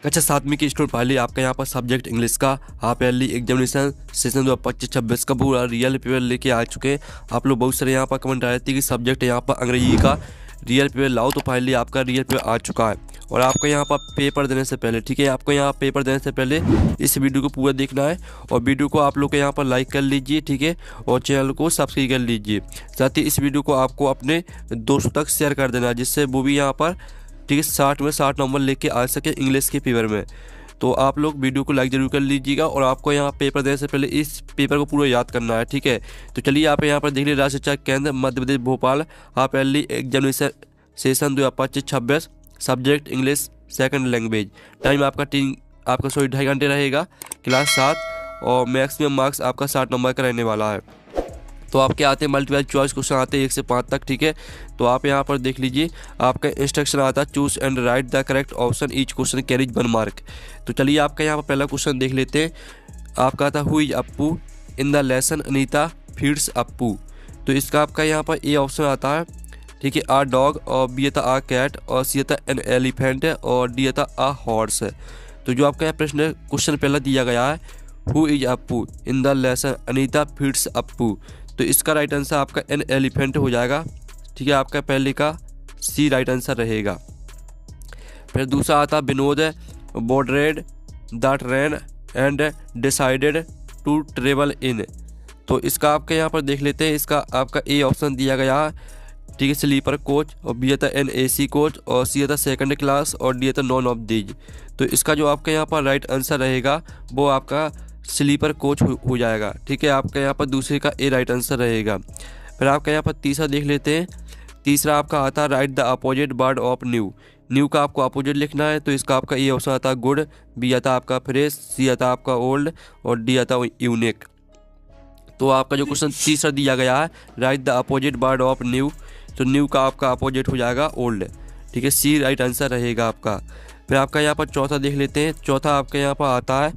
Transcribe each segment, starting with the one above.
कक्षा 7वीं की स्टूडेंट पहले आपका यहाँ पर सब्जेक्ट इंग्लिश का हाफ ईयरली एग्जामिनेशन सेशन 2025-26 का पूरा रियल पेपर लेके आ चुके हैं। आप लोग बहुत सारे यहाँ पर कमेंट आ रहे थे कि सब्जेक्ट यहाँ पर अंग्रेजी का रियल पेपर लाओ, तो फाइनली आपका रियल पेपर आ चुका है। और आपको यहाँ पर पेपर देने से पहले, ठीक है, आपको यहाँ पेपर देने से पहले इस वीडियो को पूरा देखना है और वीडियो को आप लोग को यहाँ पर लाइक कर लीजिए, ठीक है, और चैनल को सब्सक्राइब कर लीजिए। साथ ही इस वीडियो को आपको अपने दोस्तों तक शेयर कर देना है, जिससे वो भी यहाँ पर, ठीक है, 60 में 60 नंबर लेके आ सके इंग्लिश के पेपर में। तो आप लोग वीडियो को लाइक जरूर कर लीजिएगा और आपको यहाँ पेपर देने से पहले इस पेपर को पूरा याद करना है, ठीक है। तो चलिए आप यहाँ पर देख लीजिए, Rajya Shiksha Kendra Madhya Pradesh Bhopal half yearly examination session 2025-26 subject English second language. Time आपका 2.5 घंटे रहेगा, क्लास 7 और मैक्सिमम मार्क्स आपका 60 नंबर का रहने वाला है। तो आपके आते हैं मल्टीपल चॉइस क्वेश्चन आते हैं 1 से 5 तक, ठीक है। तो आप यहाँ पर देख लीजिए, आपका इंस्ट्रक्शन आता है choose and right the correct option, each question carries 1 mark. तो चलिए आपका यहाँ पर पहला क्वेश्चन देख लेते हैं। आपका आता who is Appu in the lesson Anita feeds Appu. तो इसका आपका यहाँ पर ए ऑप्शन आता है, ठीक है, आ डॉग, और बी आता आ कैट, और सी आता एन एलिफेंट, और डी आता आ हॉर्स। तो जो आपका यहाँ प्रश्न क्वेश्चन पहला दिया गया है, who is Appu in the lesson Anita feeds Appu, तो इसका राइट आंसर आपका एन एलिफेंट हो जाएगा, ठीक है। आपका पहले का सी राइट आंसर रहेगा। फिर दूसरा आता Vinod boarded the train and decided to travel in. तो इसका आपके यहाँ पर देख लेते हैं, इसका आपका ए ऑप्शन दिया गया है, ठीक है, स्लीपर कोच, और बी आता एन AC कोच, और सी आता सेकंड क्लास, और डी आता नॉन ऑफ दीज। तो इसका जो आपके यहाँ पर राइट आंसर रहेगा वो आपका स्लीपर कोच हो जाएगा, ठीक है। आपका यहाँ पर दूसरे का ए राइट आंसर रहेगा। फिर आपका यहाँ पर तीसरा देख लेते हैं। तीसरा आपका आता right the opposite word of new. New का आपको अपोजिट लिखना है, तो इसका आपका ए ऑप्शन आता गुड, बी आता आपका फ्रेश, सी आता आपका ओल्ड, और डी आता यूनिक। तो आपका जो क्वेश्चन तीसरा दिया गया है, right the opposite word of new, तो न्यू का आपका अपोजिट हो जाएगा ओल्ड, ठीक है, सी राइट आंसर रहेगा आपका। फिर आपका यहाँ पर चौथा देख लेते हैं। चौथा आपके यहाँ पर आता है,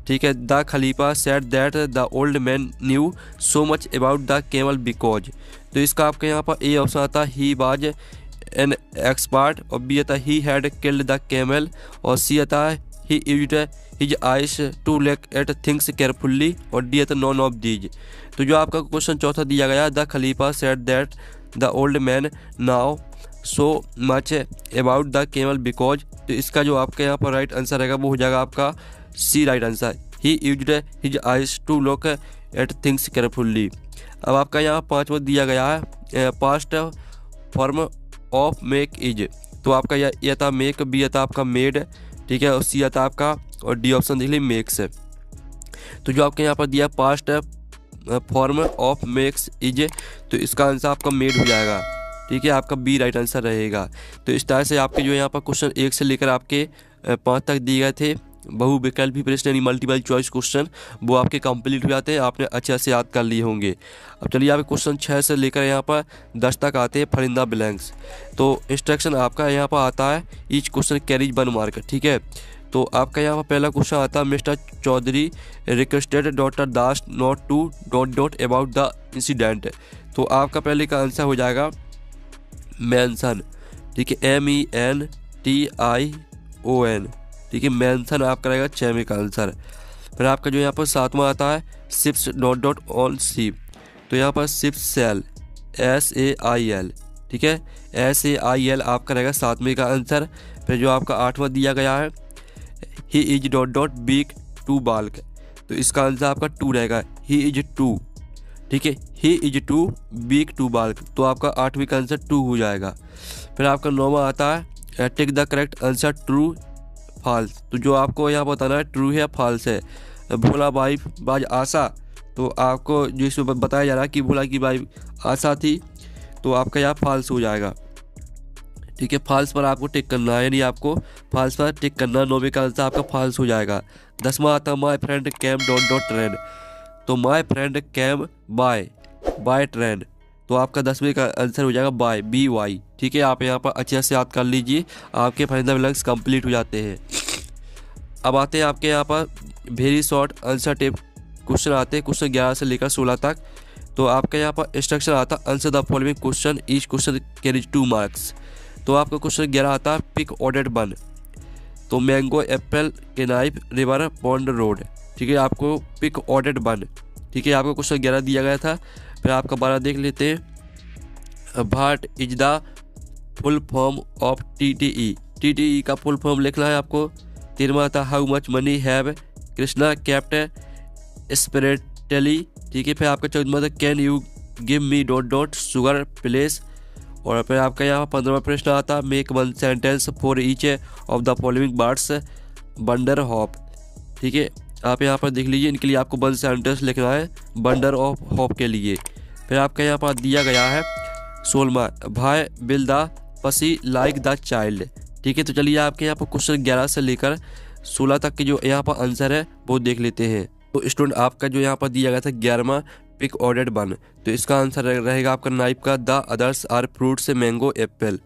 ठीक है, the khalifa said that the old man knew so much about the camel because. तो इसका आपके यहाँ पर ए ऑप्शन आता ही वाज एन एक्सपर्ट, और बी आता he had killed the camel, और सी आता he used his eyes to look at things carefully, और डी आता नॉन ऑफ दीज। तो जो आपका क्वेश्चन चौथा दिया गया, the khalifa said that the old man now so much about the camel because. तो इसका जो आपके यहाँ पर राइट आंसर रहेगा वो हो जाएगा आपका C right answer, he used his eyes to look at things carefully. अब आपका यहाँ पांचवा दिया गया है, past form of make is. तो आपका ये था मेक, बी आता आपका मेड, ठीक है, और सी आता आपका, और डी ऑप्शन देख लीजिए मेक्स। तो जो आपके यहाँ पर दिया past form of makes is, तो इसका आंसर आपका मेड हो जाएगा, ठीक है, आपका बी राइट आंसर रहेगा। तो इस तरह से आपके जो यहाँ पर क्वेश्चन 1 से लेकर आपके 5 तक दिए गए थे बहुविकल्पी प्रश्न यानी मल्टीपल चॉइस क्वेश्चन, वो आपके कंप्लीट हो जाते हैं, आपने अच्छे से याद कर लिए होंगे। अब चलिए आप क्वेश्चन 6 से लेकर यहाँ पर 10 तक आते हैं फरिंदा ब्लैंक्स। तो इंस्ट्रक्शन आपका यहाँ पर आता है ईच क्वेश्चन कैरीज 1 मार्क, ठीक है। तो आपका यहाँ पर पहला क्वेश्चन आता है mister Chaudhary requested doctor Das not to dot dot about the incident. तो आपका पहले का आंसर हो जाएगा मेंशन, ठीक है, MENTION, ठीक है, मेंशन आपका रहेगा 6वें का आंसर। फिर आपका जो यहाँ पर 7वां आता है ships dot dot on ship. तो यहाँ पर शिप्स सेल SAIL, ठीक है, SAIL आपका रहेगा 7वें का आंसर। फिर जो आपका 8वां दिया गया है he is dot dot big to balk. तो इसका आंसर आपका 2 रहेगा, ही इज 2, ठीक है, he is 2 big to balk. तो आपका 8वें का आंसर 2 हो जाएगा। फिर आपका 9वां आता है take the correct answer true false. तो जो आपको यहाँ बताना है ट्रू है या फॉल्स है। भोला बाई बाज आशा, तो आपको जो इसमें बताया जा रहा है कि भोला की बाई आशा थी, तो आपका यहाँ फॉल्स हो जाएगा, ठीक है, फॉल्स पर आपको टिक करना है, यानी आपको फॉल्स पर टिक करना। 9वें का आंसर आपका फॉल्स हो जाएगा। 10वां आता है my friend came dot dot train. तो my friend came by train, तो आपका 10वें का आंसर हो जाएगा बाय, BY, ठीक है। आप यहाँ पर अच्छे से याद कर लीजिए, आपके फरिंदा ब्लैंक्स कंप्लीट हो जाते हैं। अब आते हैं आपके यहाँ पर very short answer tip question आते हैं, क्वेश्चन 11 से लेकर 16 तक। तो आपके यहाँ पर इंस्ट्रक्शन आता है answer the following question, each question carries 2 marks. तो आपका क्वेश्चन 11 आता है पिक ऑर्डर्ड 1। तो मैंगो एप्पल के नाइफ रिवर पॉन्ड रोड, ठीक है। आपको पिक ऑर्डर बन, ठीक है। आपको क्वेश्चन 11 दिया गया था। फिर आपका 12 देख लेते हैं। What is the full form of TTE, TTE का फुल फॉर्म लिखना है आपको। 13वां था how much money have Krishna kept separately, ठीक है। फिर आपका 14वां था can you give me dot dot sugar please. और फिर आपका यहाँ 15वां प्रश्न आता make one sentence for each of the following words wonder hope, ठीक है। आप यहाँ पर देख लीजिए, इनके लिए आपको वन सेंटेंस लिखना है बंडर ऑफ हॉप के लिए। फिर आपका यहाँ पर दिया गया है 16वां भाई bill the pussy like the child, ठीक है। तो चलिए आपके यहाँ पर क्वेश्चन 11 से लेकर 16 तक के जो यहाँ पर आंसर है वो देख लेते हैं। तो स्टूडेंट आपका जो यहाँ पर दिया गया था 11वां पिक ऑर्डर बन, तो इसका आंसर रहेगा आपका नाइफ का द अदर्स आर फ्रूट से मैंगो एप्पल,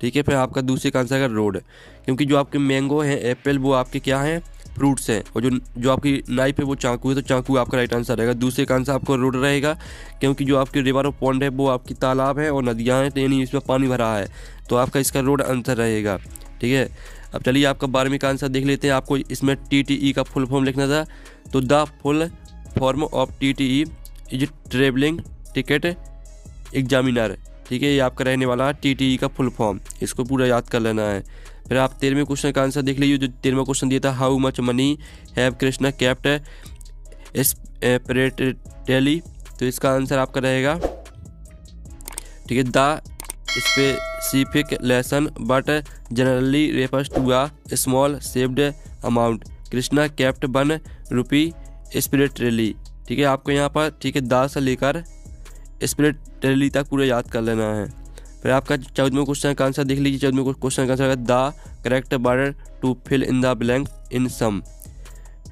ठीक है। फिर आपका दूसरे का आंसर है रोड, क्योंकि जो आपके मैंगो हैं एप्पल वो आपके क्या हैं फ्रूट्स हैं, और जो आपकी नाइफ है वो चाकू है, तो चाकू आपका राइट आंसर रहेगा। दूसरे का आंसर आपको रोड रहेगा, क्योंकि जो आपकी रिवर और पॉन्ड है वो आपकी तालाब है और नदियाँ हैं, तो यानी इसमें पानी भरा है, तो आपका इसका रोड आंसर रहेगा, ठीक है। अब चलिए आपका 12वीं का आंसर देख लेते हैं। आपको इसमें TTE का फुल फॉर्म लिखना था, तो the full form of TTE is travelling ticket examiner, ठीक है। ये आपका रहने वाला है TTE का फुल फॉर्म, इसको पूरा याद कर लेना है। फिर आप 13वें क्वेश्चन का आंसर देख लीजिए। जो 13वां क्वेश्चन दिया था how much money have Krishna kept separately, तो इसका आंसर आपका रहेगा, ठीक है, the specific lesson but generally refers to a small saved amount Krishna kept ₹1 separately, ठीक है। आपको यहाँ पर, ठीक है, दा से लेकर स्पिरिटली तक पूरा याद कर लेना है। फिर आपका 14वें क्वेश्चन का आंसर देख लीजिए। 14वें क्वेश्चन का आंसर है the correct word to fill in the blank in some,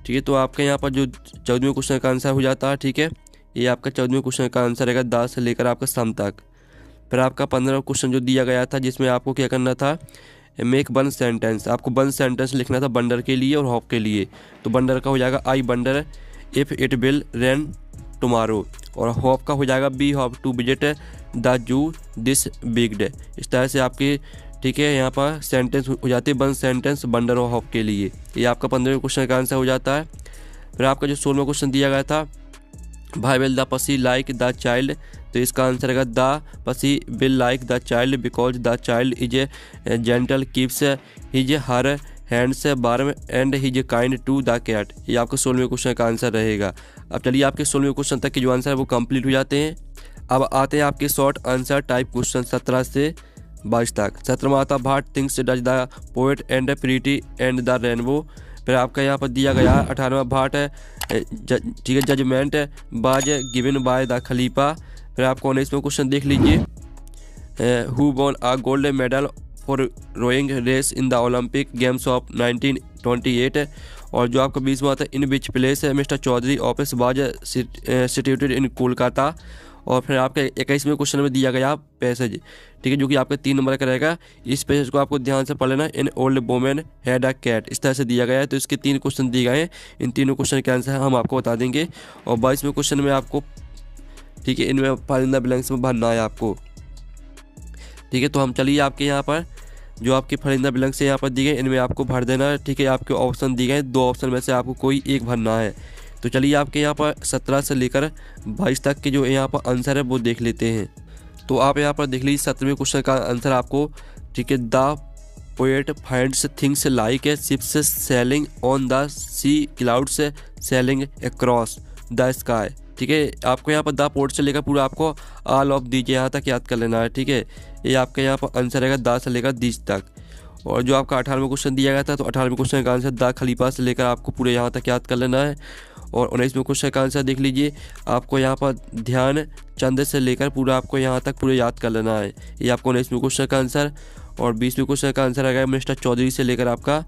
ठीक है। तो आपका यहाँ पर जो 14वें क्वेश्चन का आंसर हो जाता है, ठीक है, ये आपका 14वें क्वेश्चन का आंसर रहेगा द से लेकर आपका सम तक। फिर आपका 15वां क्वेश्चन जो दिया गया था, जिसमें आपको क्या करना था मेक वन सेंटेंस, आपको वन सेंटेंस लिखना था बंडर के लिए और हॉप के लिए। तो बंडर का हो जाएगा I wonder if it will rain tomorrow, और हॉप का हो जाएगा we hope to visit the zoo this big day. इस तरह से आपके, ठीक है, यहाँ पर सेंटेंस हो जाते हैं वन सेंटेंस बंडर और हॉप के लिए। ये आपका 15वें क्वेश्चन का आंसर हो जाता है। फिर आपका जो 16वां क्वेश्चन दिया गया था भाई will the pussy like the child, तो इसका आंसर रहेगा the pussy will like the child because the child is a gentle keeps his her hands warm and his kind to the cat. ये आपका 16वें question का answer रहेगा। अब चलिए आपके 16वें क्वेश्चन तक के जो आंसर है वो कंप्लीट हो जाते हैं। अब आते हैं आपके शॉर्ट आंसर टाइप क्वेश्चन 17 से 22 तक। 17वां आता what things does the poet and pretty and the rainbow. फिर आपका यहाँ पर दिया गया है 18वां भाट है, ठीक है, जजमेंट बाज गिवन बाय द खलीफा। फिर आपको 19वां क्वेश्चन देख लीजिए who won a gold medal for rowing race in the Olympic games of 1928। और जो आपका 20वां आता है in which place mister Chaudhary office was situated in Kolkata. और फिर आपके 21वें क्वेश्चन में दिया गया पैसेज, ठीक है, जो कि आपके 3 नंबर का रहेगा। इस पैसेज को आपको ध्यान से पढ़ लेना। An old women had a cat, इस तरह से दिया गया है। तो इसके 3 क्वेश्चन दिए गए हैं, इन तीनों क्वेश्चन के आंसर हम आपको बता देंगे। और 22वें क्वेश्चन में आपको, ठीक है, इनमें फिल इन द ब्लैंक्स में भरना है आपको, ठीक है। तो हम चलिए आपके यहाँ पर जो आपके फिल इन द ब्लैंक्स यहाँ पर दिए गए इनमें आपको भर देना है, ठीक है। आपके ऑप्शन दिए गए 2 ऑप्शन में से आपको कोई एक भरना है। तो चलिए आपके यहाँ पर 17 से लेकर 22 तक के जो यहाँ पर आंसर है वो देख लेते हैं। तो आप यहाँ पर देख लीजिए 17वें क्वेश्चन का आंसर आपको, ठीक है, the poet finds things like a ships sailing on the sea clouds sailing across the sky, ठीक है। आपको यहाँ पर द पोएट से लेकर पूरा आपको ऑल ऑफ दीज यहाँ तक याद कर लेना है, ठीक है। ये आपके यहाँ पर आंसर रहेगा द से लेकर दीज तक। और जो आपका 18वां क्वेश्चन दिया गया था, तो 18वें क्वेश्चन का आंसर द खलीफा से लेकर आपको पूरे यहाँ तक याद कर लेना है। और 19वें क्वेश्चन का आंसर देख लीजिए, आपको यहाँ पर ध्यान चंद से लेकर पूरा आपको यहाँ तक पूरे याद कर लेना है। ये आपको 19वें क्वेश्चन का आंसर। और 20वें क्वेश्चन का आंसर आएगा मिस्टर चौधरी से लेकर आपका,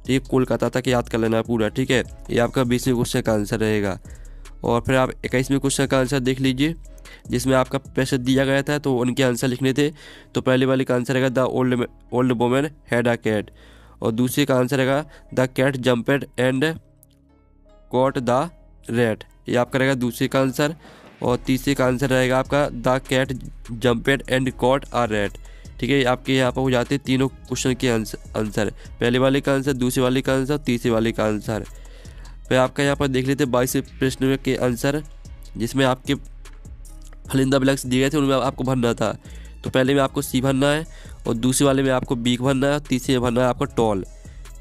ठीक, कोलकाता तक याद कर लेना है पूरा, ठीक है। ये आपका 20वें क्वेश्चन का आंसर रहेगा। और फिर आप 21वें क्वेश्चन का आंसर देख लीजिए, जिसमें आपका पैसे दिया गया था तो उनके आंसर लिखने थे। तो पहले वाले का आंसर रहेगा the old women had a cat. और दूसरे का आंसर रहेगा the cat jumped and caught the rat, ये आपका रहेगा दूसरे का आंसर। और तीसरे का आंसर रहेगा आपका the cat jumped and caught a rat, ठीक ठीक है। आपके यहाँ पर हो जाते हैं तीनों क्वेश्चन के आंसर, पहले वाले का आंसर, दूसरे वाले का आंसर, तीसरे वाले का आंसर। फिर आपका यहाँ पर देख लेते हैं 22 प्रश्न के आंसर, जिसमें आपके फलिंदा ब्लैंक्स दिए गए थे, उनमें आपको भरना था। तो पहले में आपको सी भरना है, और दूसरे वाले में आपको बी भरना है, और तीसरे में भरना है आपको टॉल।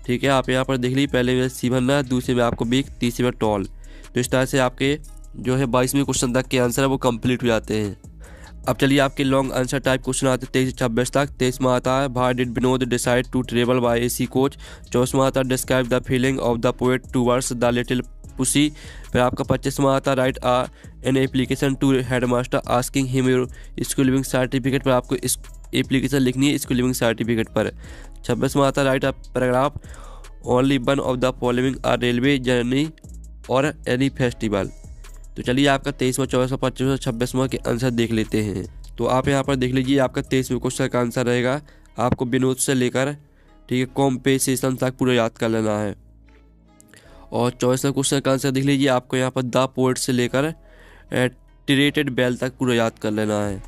ठीक है, आप यहाँ पर देख लीजिए, पहले में सी भरना है, दूसरे में आपको बी, तीसरे में टॉल। तो इस तरह से आपके जो है 22वें क्वेश्चन तक के आंसर है वो कंप्लीट हो जाते हैं। अब चलिए आपके लॉन्ग आंसर टाइप क्वेश्चन आते हैं 23 से 26 तक। 23 में आता है why did Vinod decide to travel by AC coach. 24 में आता है describe the feeling of the poet towards the little pussy. फिर आपका 25 में आता है write an application to headmaster asking him your school leaving certificate. पर आपको इस एप्लीकेशन लिखनी है स्कूल लिविंग सर्टिफिकेट पर। 26 में आता है right paragraph only one of the following are railway journey और एनी फेस्टिवल। तो चलिए आपका 23वां, 24वां, 25वां, 26वां के आंसर देख लेते हैं। तो आप यहाँ पर देख लीजिए, आपका 23वें क्वेश्चन का आंसर रहेगा, आपको विनोद से लेकर ठीक है कॉम्पेसेशन तक पूरा याद कर लेना है। और 24वें क्वेश्चन का आंसर देख लीजिए, आपको यहाँ पर द पोएट से लेकर टिरेटेड बेल तक पूरा याद कर लेना है।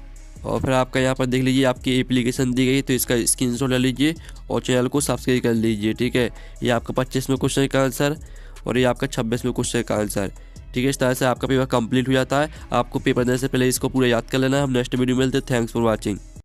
और फिर आपका यहाँ पर देख लीजिए, आपकी एप्लीकेशन दी गई, तो इसका स्क्रीनशॉट ले लीजिए और चैनल को सब्सक्राइब कर लीजिए। ठीक है, ये आपका 25वें क्वेश्चन का आंसर और ये आपका 26वें क्वेश्चन का आंसर। ठीक है, इस तरह से आपका पेपर कंप्लीट हो जाता है। आपको पेपर देने से पहले इसको पूरा याद कर लेना है। हम नेक्स्ट वीडियो में मिलते हैं। Thanks for watching.